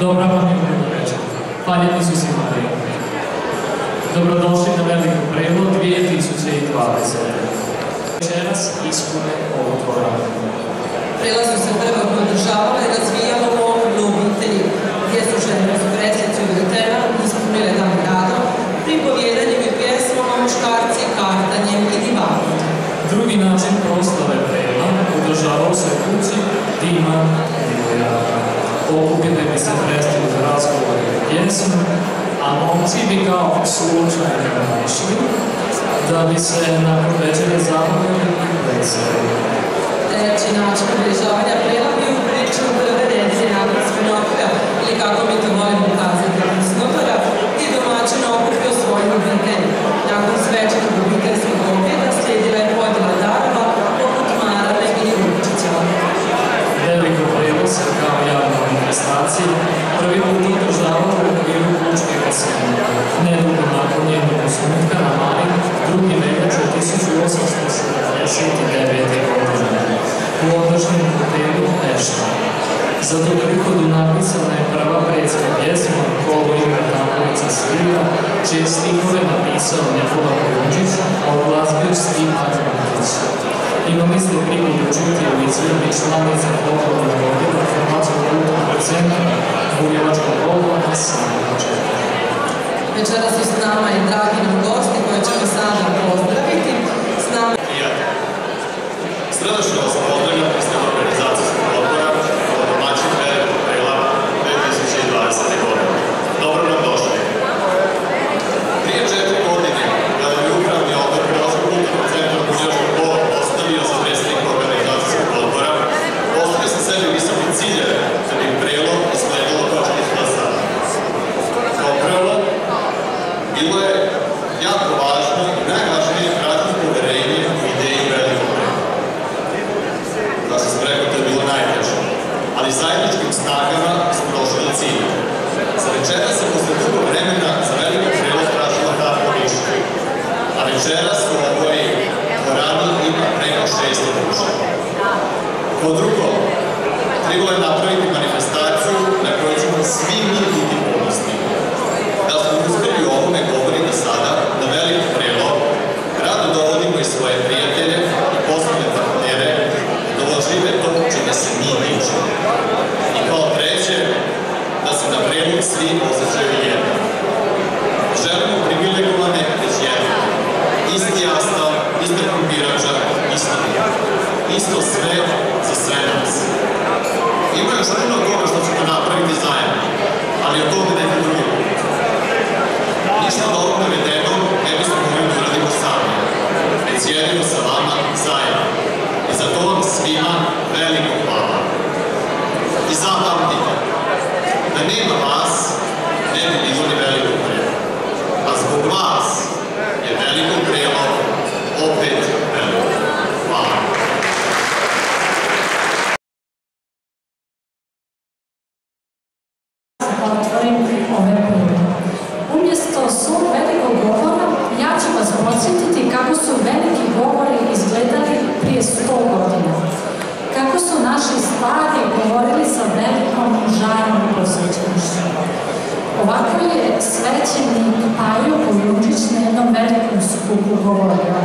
Dobra vam je druga večer. Hvaljeni su si Marija. Dobrodošli na Veliku prevod 2020. Večeras ispune ovu dvoranu. Prelazu se prvotno održavalo i razvijalo u okviru obitelji, gdje su žene uz predsjednicu Vjetena ispunile dan radom, pripovjedanjem i pjesmama, muškarci, kartanjem i divanom. Drugi način proslave prema održavao se u kući Dima Divojaka. Okupine bi se prestali za razgovor i pjesmu, a momci bi kao slučajno naišli da bi se nakon večere zabavili i plesali. Treći način obilježavanja prela bio u priču prve dece nakon svinotka, ili kako mi to volimo kazati, snotora, gdje domaćin okupio svoju obitelj. Nakon svečanog obiteljskog objeda slijedila je podjela darova poput marave ili ručića. Veliko prevo se kao javna manifestacija prvi put održavao u okviru Pučke kasene. Nedugo nakon njenog osnutka na Mali, 2. veljače 1879. godine. U ondašnjem hotelu Ešta. Za tu prihodu napisana je prva predska pjesma Kolo ime Tambovica svira, čije stihove napisao Nikola Kojundžić, a uglazbio Stipan Matić. Imali ste prigodu čuti u izvedbi članica folklornog odjela Hrvatskog kulturnog centra Bujevačkog odbora Sanača. Večera su s nama i dragi nam gosti koje ćemo sada pozdraviti. S nama Srdačno vas pozdravljam ispred organizacijskog odbora od domaćin Velikog prela 2020. godine. Dobro nam došli. Prije 4 godine, kada je upravni odbor Hrvatskog kulturnog centra Bujevačkog odbora postavio za predsjednika organizacijskog odbora, postavio sam sebi visoke ciljeve da bi prelo izgledalo kao što izgleda sada. Kao prvo, bilo je jako važno i najvažnije vratiti poverenje u ideju Velikog prela. Da se spremno, to je bilo najteže, ali zajedničkim snagama smo došli do cilja. Za večera se posle dugo vremena za Veliko prelo tražila ta podrška, a večeras u ovoj dvorani ima preko 600 duša. Kao drugo, trebalo je napraviti manifestaciju na kojoj ćemo svi mi biti ponosni. Da smo uspjeli u ovome govori do sada da Veliko prelo rado dovodimo i svoje prijatelje i poslovne partnere da dožive to čime se mi dičimo. I kao treće, da se na prelu svi osjećaju jedno. Želimo privilegovane već jedno. Isti astal, ista kumpirača, isto nije. Isto sve za sve nas. Ima još puno toga što ćemo napraviti zajedno, ali o tome neki drugi put. Ništa od ovog navedenog ne bismo mogli da uradimo sami, već jedino sa vama zajedno. I za to vam svima veliko hvala. I zapamtite, da nema vas, ne bi bilo ni Velikog prela. A zbog vas je Veliko prelo opet veliko. Hvala. Otvorim ove prve. Umjesto svog velikog govora, ja ću vas podsjetiti kako su veliki govori izgledali prije 100 godina. Kako su naši stari govorili sa velikom žarom i posvećenošću. Ovako je svećenik Pajo Kojundžić na jednom velikom skupu govorio.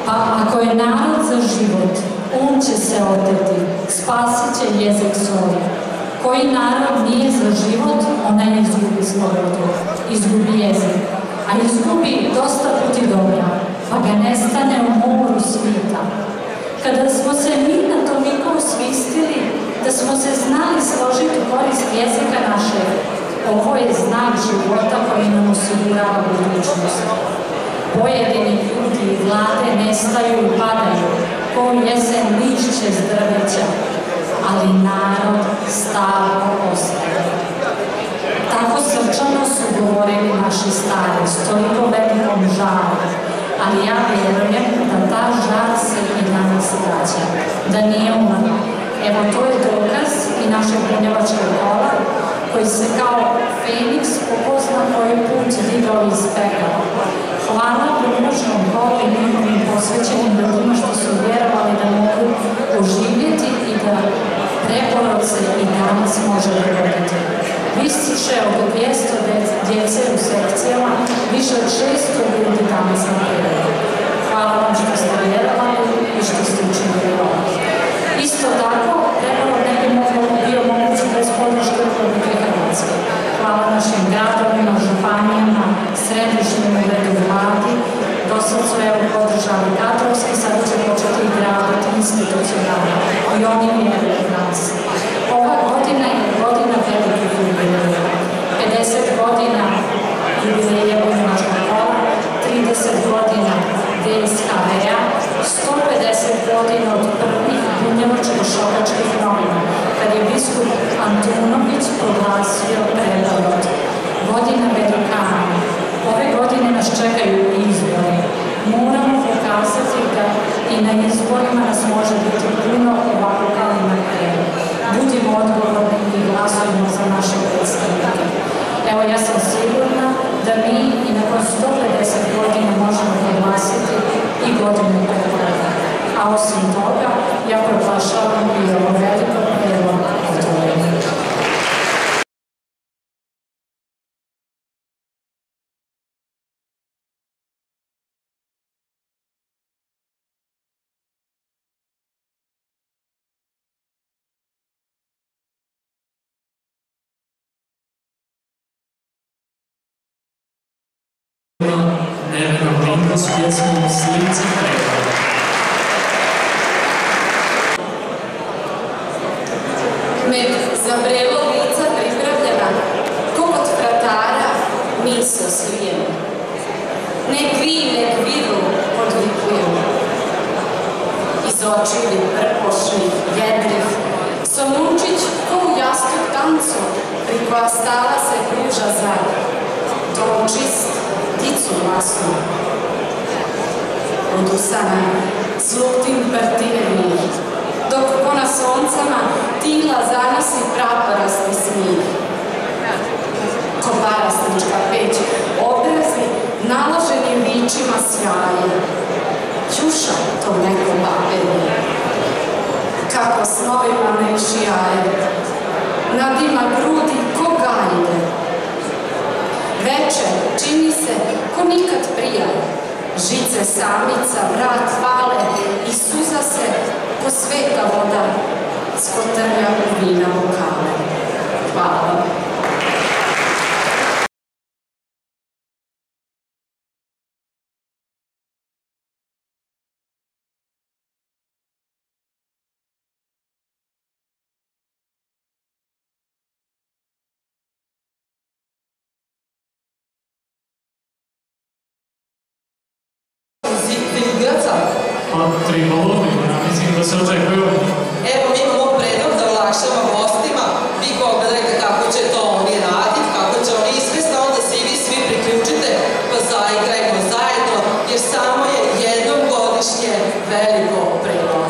Pa ako je narod za život, će se oteti, spasit će jezik svoj. Koji narod nije za život, onaj izgubi slobodu, izgubi jezik, a izgubi dosta puti dobra, pa ga nestane u moru svita. Kada smo se mi na toliko osvistili, da smo se znali složiti u korist jezika našeg, ovo je znak života koji nam osigurava budućnost. Pojedini ljudi i vlade nestaju i padaju, ko jesen lišće s drveća, ali narod stalno ostaje. Tako srčano su govorili naši stari, s toliko velikom žarom, ali ja vjerujem da ta žar se i danas vraća, da nije umrla. Evo, to je dokaz i našeg bunjevačkog kola, koji se kao Feniks po ko zna koji put digao iz pekala. Hvala bunjevačkom kolu i njihovim posvećenim ljudima što su vjerovali da mogu oživjeti i da preporod se i danas može dogoditi. Više od 200 djece u sekcijama, više od 600 ljudi danas na prevodu. Hvala vam što ste vjerovali i što ste učinili ovo. Isto tako, preporod ne bi bio moguć bez podrške Republike Hrvatske. Hvala našim gradovima, županijama, središnjim uredu vladi. Dosad su evo podržali kadrovski, sada će početi graditi institucionalno. I oni vjeruju u nas. Ova godina je godina velikih jubileja. 50 godina jubileja Bunjevačkog kola, 30 godina DSHV-a, 150 godina od prvih bunjevačko-šokačkih novina, kad je biskup Antunović proglasio preporod. Godina velikana. Ove godine nas čekaju izbori. Moramo pokazati da i na izborima nas može biti puno ovako kao i na kraju. Budimo odgovorni i glasujemo za naše predstavnike. Evo, ja sam sigurna da mi i nakon 150 godina možemo proglasiti i godinu preporoda. A osim toga, ja proglašavam i ovo veliko prvo otvorenje. Nevena Blinko s pjesmom Slice prevoda. Med zabrelo lica pripravljena, ko od fratara miso slijemo. Nek vidu podvikujemo. Iz očivi prpošnih, jedrih, Somunčić ko u jasnog tancu, pri koja stala se pruža zad. Dom čist, ticu masnu. Od usana zlutim pertinenih, dok ko na soncama tila zanosi praporasti smih. Ko barasnička peć obrazi naloženim bičima sjaje. Ćuša to neko papelje. Kako snovima ne šijaje, nadima grudi ko gajde. Večer čini se ko nikad prija, žice samica, vrat hvale i suza se ko sveta voda skotrlja u vina vokale. Hvala vam. Tribolog, mislim da se očekuju. Evo, mi imamo predlog da olakšamo gostima. Vi pogledajte kako će to oni raditi, kako će oni izvesti, onda se i vi svi priključite pa zaigrajmo zajedno, jer samo je jednom godišnje veliko predlog.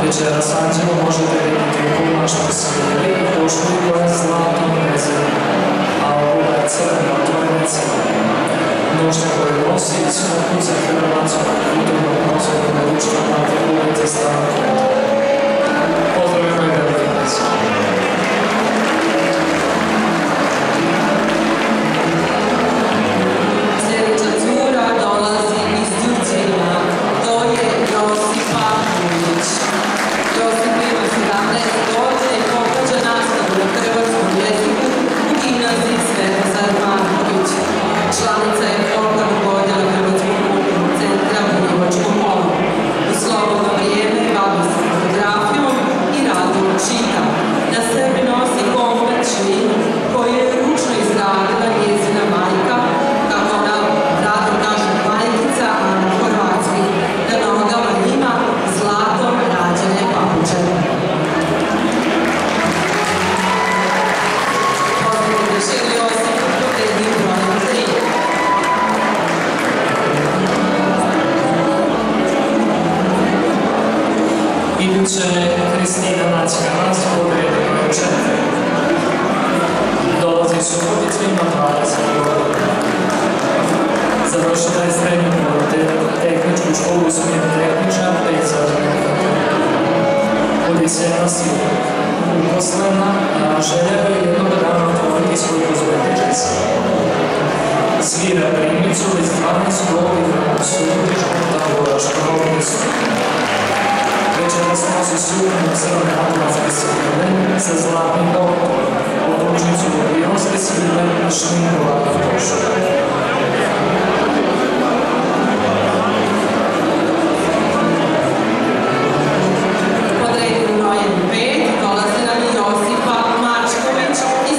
Večeras anđelo možete vidjeti u kumašnoj svijeli i košulji koja je zlatom vezana, a ova je crna, to je necrna. Nošnja koju nosi smoku za Hrvatsku, kulturno prosvjetno naručila na ulici Stanko. Pozdravimo i veliki pismo. Sljedeća cura dolazi iz Đurđevina, to je Josip Papulić. Josip ima 17 godina i pohađa nastavu na hrvatskom jeziku u gimnaziji Svetozar Marković. Članica je folklornog odjela Hrvatskog kulturnog centra u Bunjevačkom polju. U slobodno vrijeme bavi se fotografijom i radom čita. Na sebi nosi komplet šlin koji je ručno izradila njezina majka, kako ona rado kaže majkica, a na hrvatski. Na nogama ima zlatom rađene papuče. Pozdravite še Josip, prednji broj 3. Iduća je Kristina Naćkanac, u redu broj 4. Dolazi iz Subotice, ima 20 godina. Završila je srednju tehničku školu smjer tehničar, pejzažni od jesenosti uposlena, a želja je jednog dana otvoriti svoj kozmetički salon. Svira primicu iz 12 godina u Subotičkom tabораškom mjestu. Večeras nosi suknju crne atlanske svile sa zlatnim doktorom, odlučnicu ljubljanske svile i šminkovanu košulju. Pod rednim brojem 5 dolazi nam Josipa Mačković iz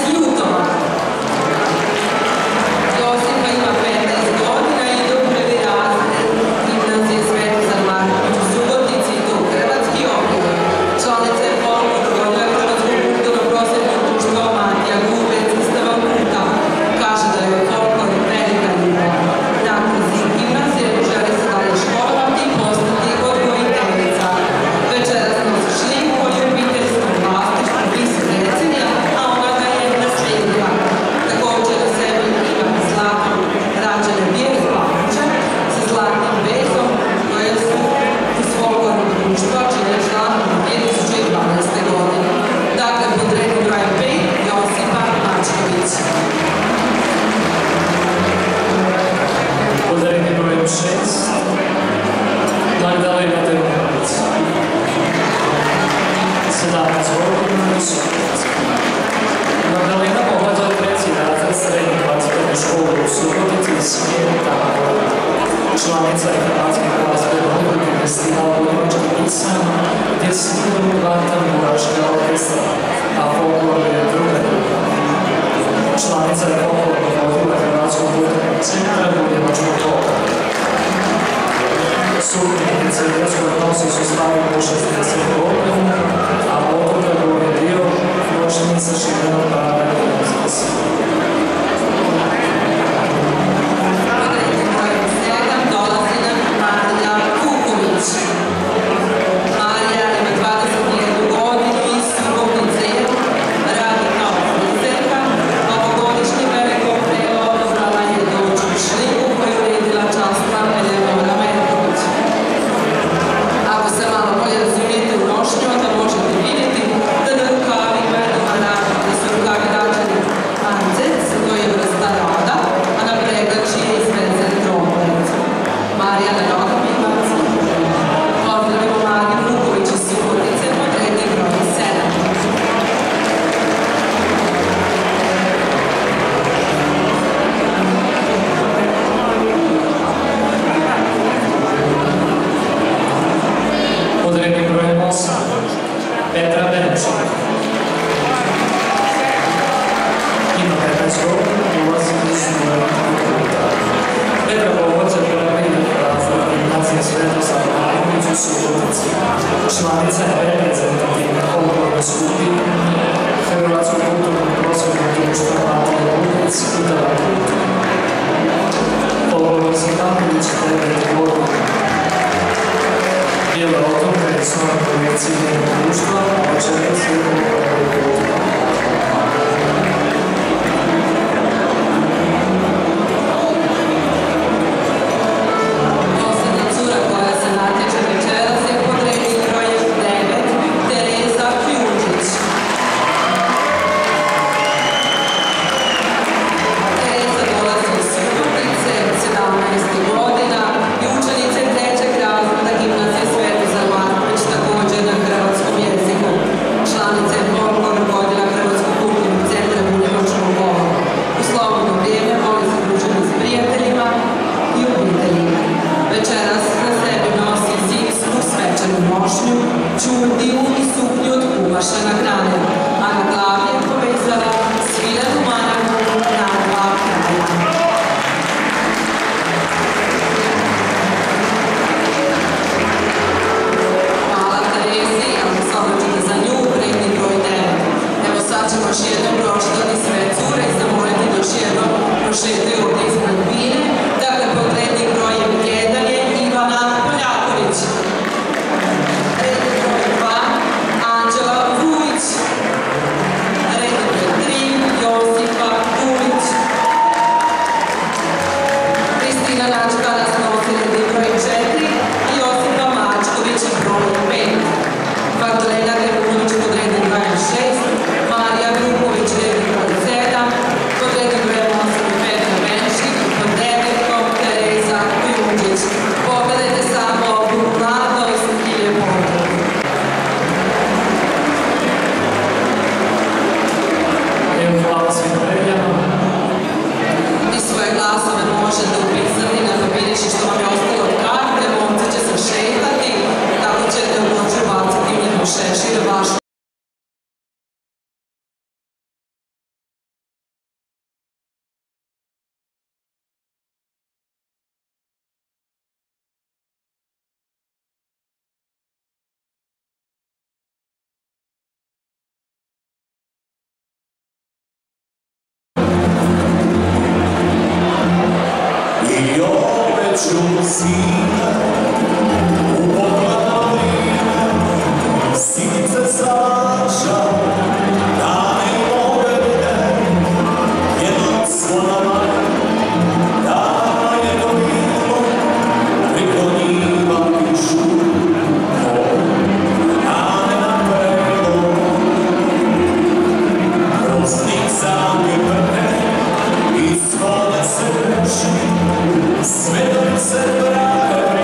60 godina, a od toga gore dio noćnica širena prava i uzas. Dolazi nam Marija Kuković. Marija ima 21 godinu i strukovni cvijet, radi kao frizerka, ovogodišnji veliko prelo odabrala je dođu šliku koju uredila časna Eleonora Merković. Ako se malo bolje razumijete u nošnju, onda možete vidjeti da na rukavima je da su rukavi rađeni ancet, to je vrsta rada, a na pregači je izvezen trompet. Marija na nogom ima cvijet. Pozdravimo Mariju Vuković iz Subotice, podredni broj 7. Podredni broj 8. Petra Benček. Ima 15 godina, ulazi u student fakulteta. Petra pohođa prvi razred gimnazije Svetozar Marković u Subotici. Članica je reprezentativne folklorne skupine Hrvatskog kulturnog prosvjetnog društva Matija Budic u Teleputu. Folklorni Stanković 9 godina. Dijela o tom da je snova projekcije njenog društva, očeva svijetom Posljednja cura koja se natječe večeras je podredni broj 9, Tereza Kljundžić. Tereza dolazi iz Subotice, 17 godina i učenica je 3. razreda gimnazije Svetozar Marković, također na hrvatskom jeziku. Članica je folklornog odjela Hrvatskog kulturnog centra Bunjevačkog gola. U slobodno vrijeme voli se družiti s prijateljima i obiteljima. Večeras na sebi nosi zimsku svečanu nošnju, čudiju i suknju od kumaša na grane, a na glavi je povezala svilenu manaku na 2 kraja. Hvala Terezi, ali samo ćete za nju predni broj 9. Evo sad ćemo još jednom pročitati sve cure i zamoliti da još jednom prošetaju ovdje ispred bine. Dakle, podredni broj 1 je Ivana Poljaković. Redni broj 2, Anđela Vujić. Redni broj 3, Josipa Vujić. Kristina Načka nas nosi redni broj 4 i Josipa Mačković broj 5. Magdalena Grgunović podredni broj 6, Marija Grupović redni broj 7, podredni broj 8 Petra Benčik, pod 9 Tereza Kljundžić. Pogledajte samo ovu mladost i ljepotu. Evo, hvala svim predjama. I svoje glasove možete upisati na papirići što vam je ostalo od karte, momci će se šetati, tako ćete u noću baciti u njihov šešir vašu. I opet ću sina u pogledno vrijeme, sice sača, dane i pobjede, jednog slona manje, dana je to bilo, priklonjivati žurko, dane na prelo, kroz njih sami vrne, ishode se uši, sve dok se vrate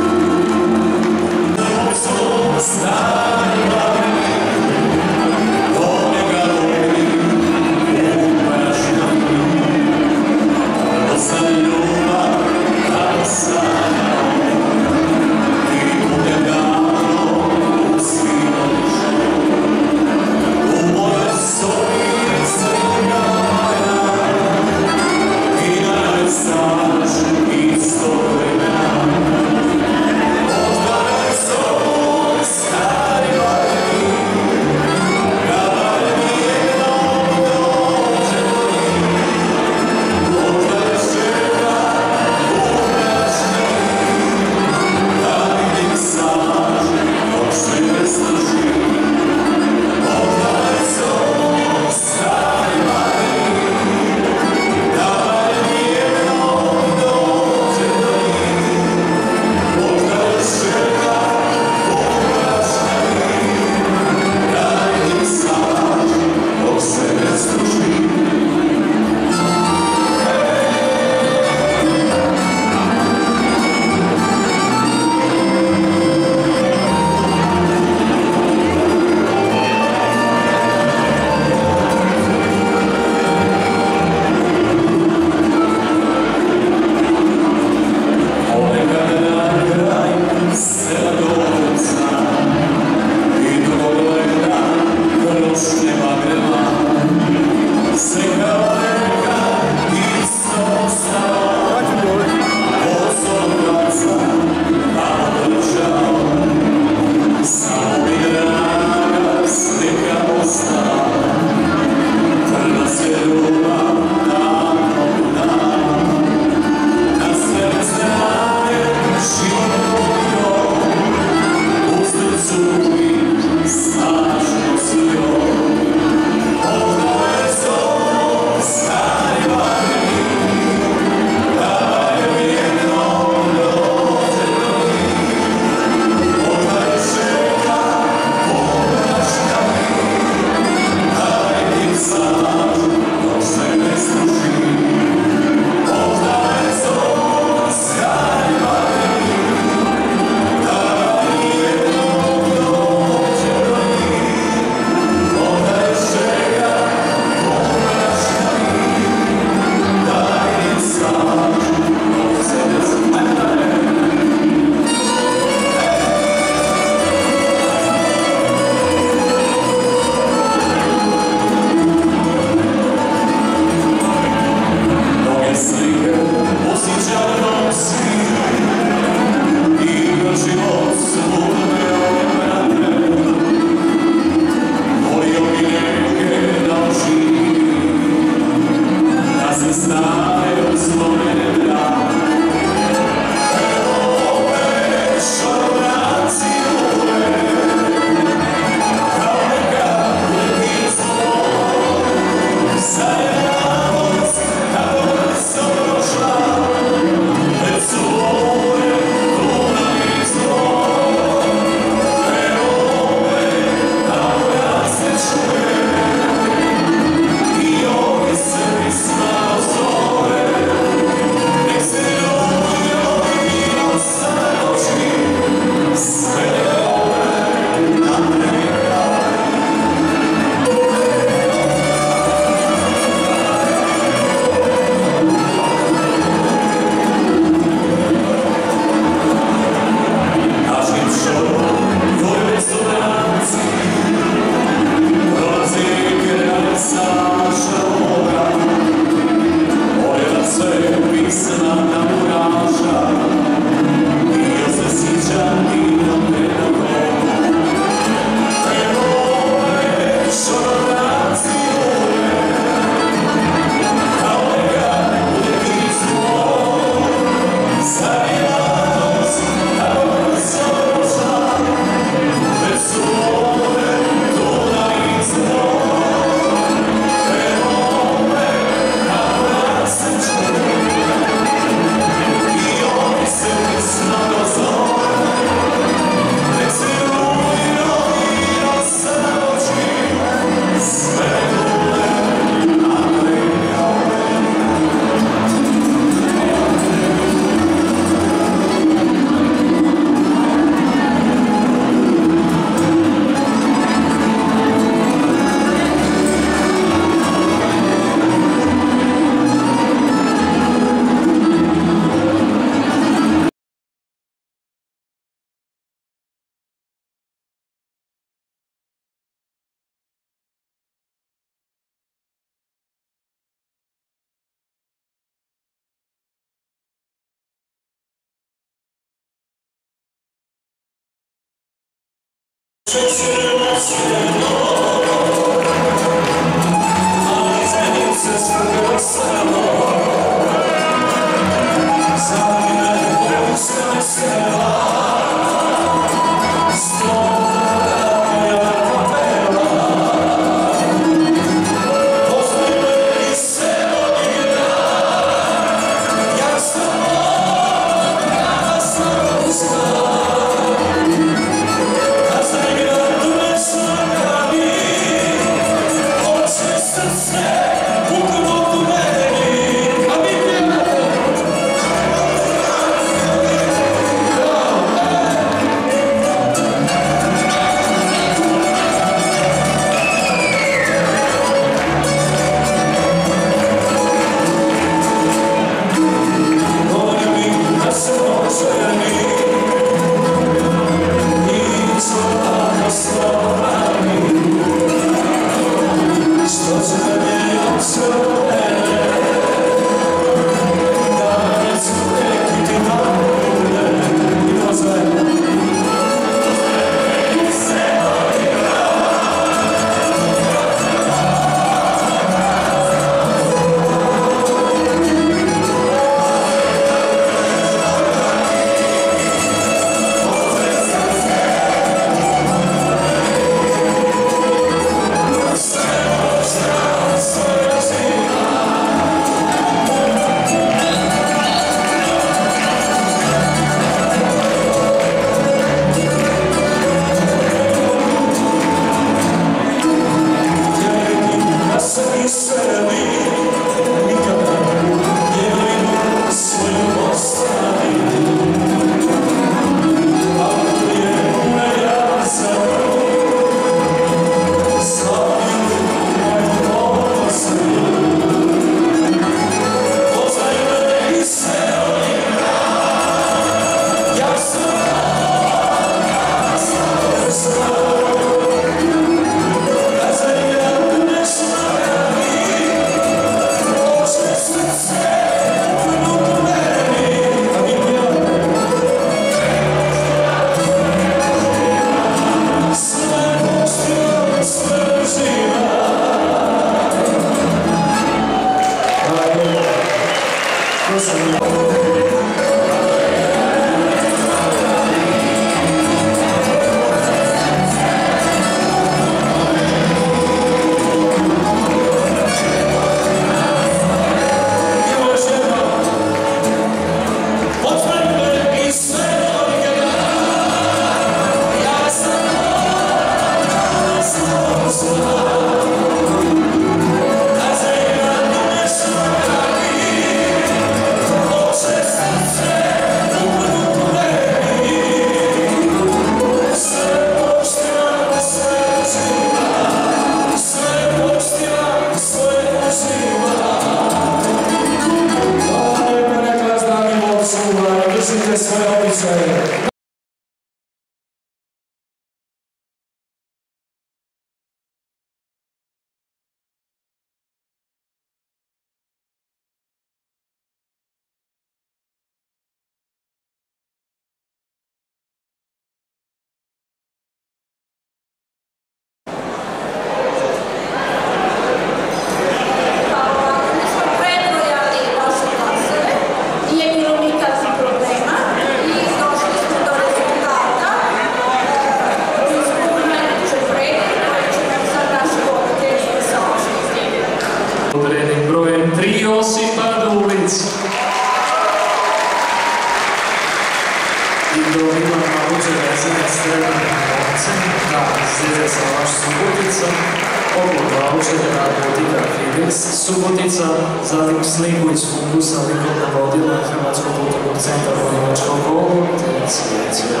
Subotica, zatim sliku iz fundusa likovnog odjela Hrvatskog kulturnog centra Banovačkog kolu, te Cvijeća.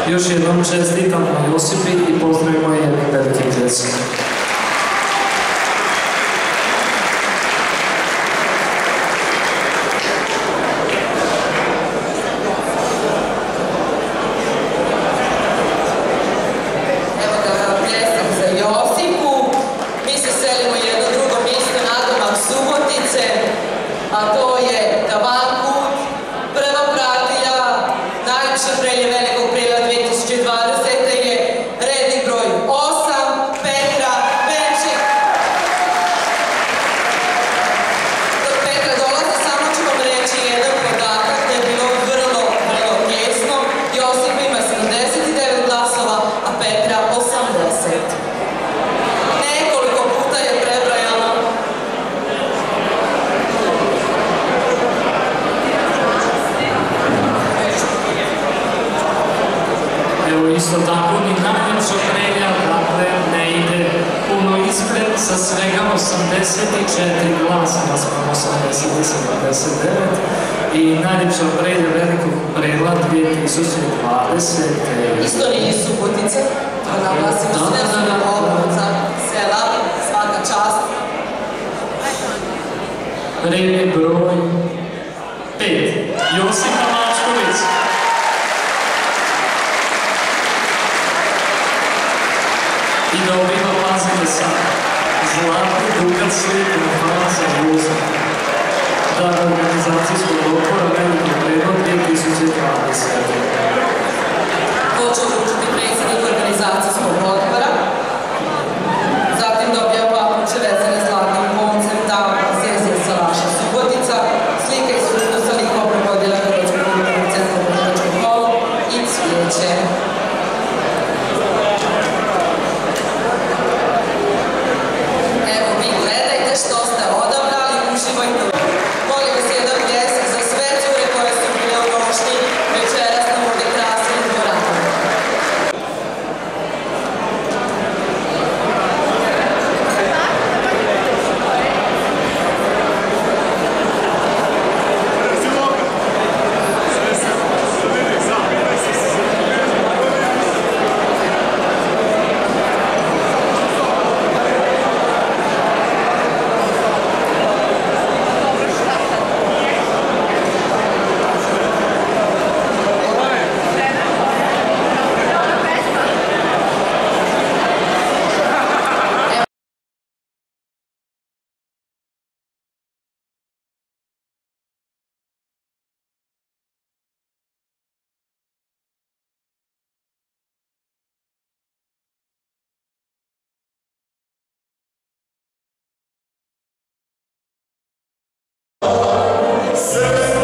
Još jednom čestitamo Josipi i pozdravimo jednim velikim djecom. A to je Tavan put, prva pratilja, najljepše prelje velikog prela 2020. je redni broj sa svega 84 glasa, naspram 80-79 i najljepša predja velikog predla 2020. Isto nije Subotica, da naglasimo sve su obroca, sela, svaka čast. Predje broj 5. Josipa Mačković. I da ovima pazite sad. Zlatni dukat slijepu na Franca Žuza. Dan organizacijskog odbora velikog predla 2020. To će uručiti predsjednik organizacijskog odbora. Zatim dobija papuče vezane zlatnim koncem dama Zezija Salaša Subotica, slike iz Frutusa likova prevodila Hrvatskog kulturnog centra Vršačkog kolo i cvijeće. Evo vi gledajte što ste odabrali, uživajte. Molim vas jedan pljesak za sve cure koje su bile u nošnji večeras nam ovdje krasili dvoranu. Sve